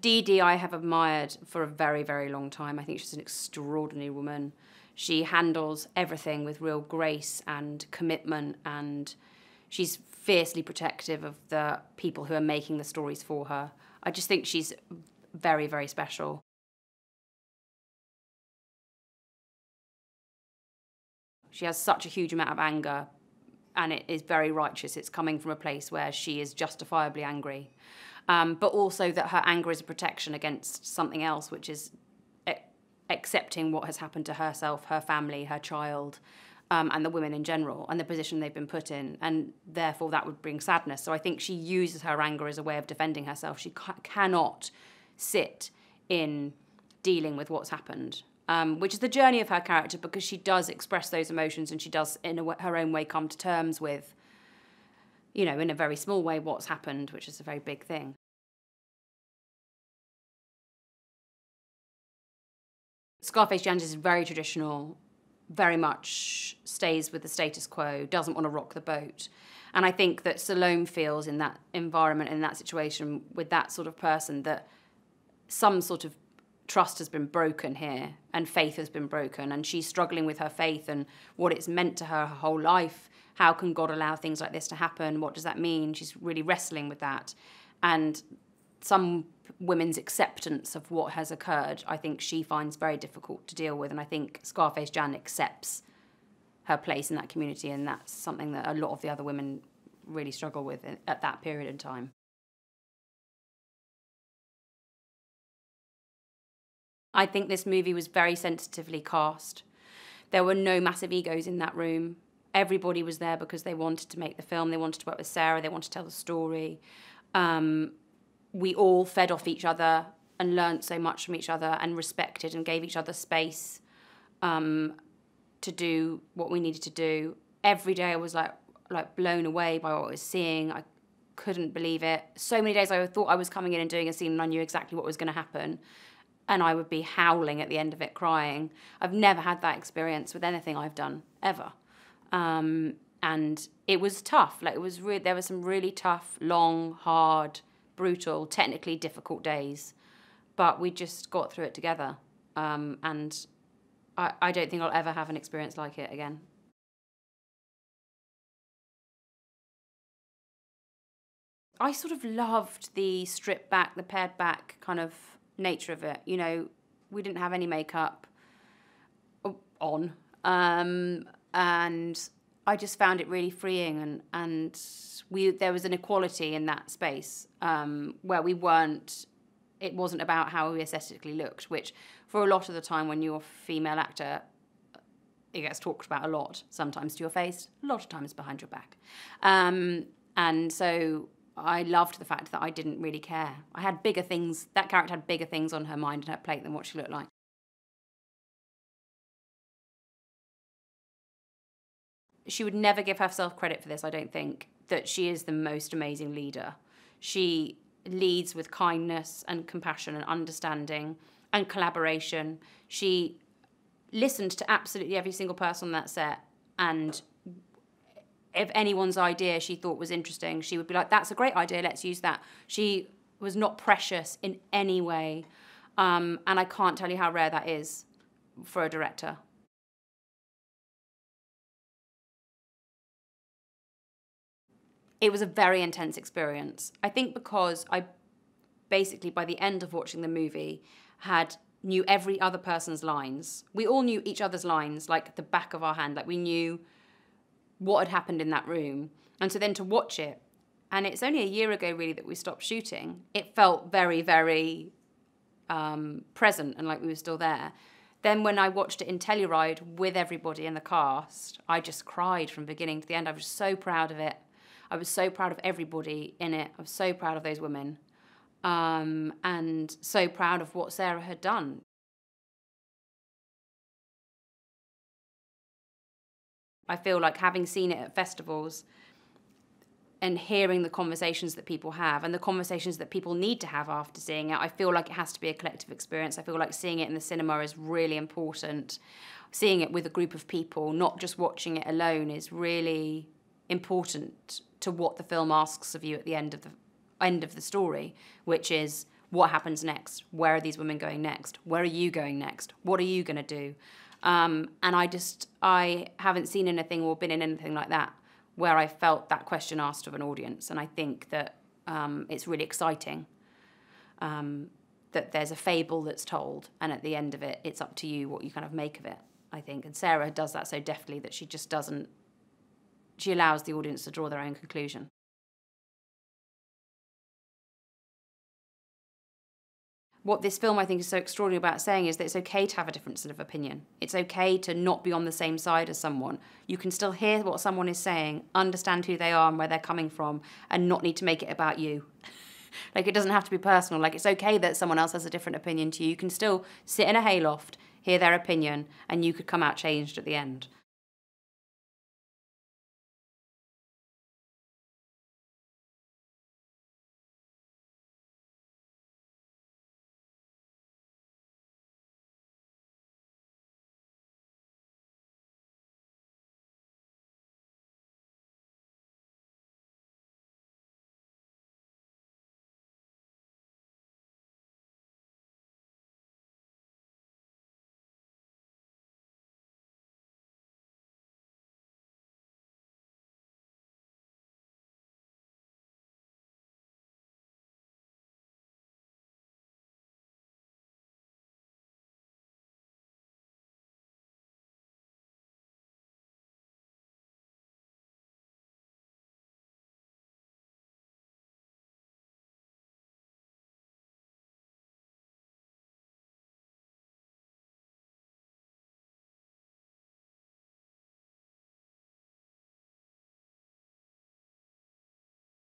Dee Dee I have admired for a very, very long time. I think she's an extraordinary woman. She handles everything with real grace and commitment, and she's fiercely protective of the people who are making the stories for her. I just think she's very, very special. She has such a huge amount of anger, and it is very righteous. It's coming from a place where she is justifiably angry. But also that her anger is a protection against something else, which is accepting what has happened to herself, her family, her child, and the women in general, and the position they've been put in, and therefore that would bring sadness. So I think she uses her anger as a way of defending herself. She cannot sit in dealing with what's happened, which is the journey of her character, because she does express those emotions, and she does, in her own way, come to terms with, you know, in a very small way, what's happened, which is a very big thing. Scarface Jones is very traditional, very much stays with the status quo, doesn't want to rock the boat. And I think that Salome feels in that environment, in that situation, with that sort of person, that some sort of trust has been broken here, and faith has been broken, and she's struggling with her faith and what it's meant to her whole life. How can God allow things like this to happen? What does that mean? She's really wrestling with that. And some women's acceptance of what has occurred, I think she finds very difficult to deal with. And I think Scarface Jan accepts her place in that community, and that's something that a lot of the other women really struggle with at that period in time. I think this movie was very sensitively cast. There were no massive egos in that room. Everybody was there because they wanted to make the film. They wanted to work with Sarah. They wanted to tell the story. We all fed off each other and learnt so much from each other, and respected and gave each other space to do what we needed to do. Every day I was like blown away by what I was seeing. I couldn't believe it. So many days I thought I was coming in and doing a scene and I knew exactly what was going to happen, and I would be howling at the end of it, crying. I've never had that experience with anything I've done, ever. And it was tough. Like, it was there were some really tough, long, hard, brutal, technically difficult days, but we just got through it together. And I don't think I'll ever have an experience like it again. I sort of loved the stripped back, the pared back kind of nature of it. You know, we didn't have any makeup on. And I just found it really freeing, and there was an equality in that space where it wasn't about how we aesthetically looked, which for a lot of the time when you're a female actor, it gets talked about a lot, sometimes to your face, a lot of times behind your back. And so I loved the fact that I didn't really care. I had bigger things, that character had bigger things on her mind and her plate than what she looked like. She would never give herself credit for this, I don't think, that she is the most amazing leader. She leads with kindness and compassion and understanding and collaboration. She listened to absolutely every single person on that set, and if anyone's idea she thought was interesting, she would be like, that's a great idea, let's use that. She was not precious in any way, and I can't tell you how rare that is for a director. It was a very intense experience. I think because I basically, by the end of watching the movie, knew every other person's lines. We all knew each other's lines like the back of our hand. Like, we knew what had happened in that room. And so then to watch it, and it's only a year ago really that we stopped shooting, it felt very, very present and like we were still there. Then when I watched it in Telluride with everybody in the cast, I just cried from beginning to the end. I was so proud of it. I was so proud of everybody in it. I was so proud of those women, and so proud of what Sarah had done. I feel like, having seen it at festivals and hearing the conversations that people have and the conversations that people need to have after seeing it, I feel like it has to be a collective experience. I feel like seeing it in the cinema is really important. Seeing it with a group of people, not just watching it alone, is really important to what the film asks of you at the end of the story, which is, what happens next? Where are these women going next? Where are you going next? What are you going to do? And I haven't seen anything or been in anything like that where I felt that question asked of an audience. And I think that it's really exciting that there's a fable that's told, and at the end of it, it's up to you what you kind of make of it, I think. And Sarah does that so deftly that she just doesn't, she allows the audience to draw their own conclusion. What this film, I think, is so extraordinary about saying is that it's okay to have a different sort of opinion. It's okay to not be on the same side as someone. You can still hear what someone is saying, understand who they are and where they're coming from, and not need to make it about you. Like, it doesn't have to be personal. Like, it's okay that someone else has a different opinion to you. You can still sit in a hayloft, hear their opinion, and you could come out changed at the end.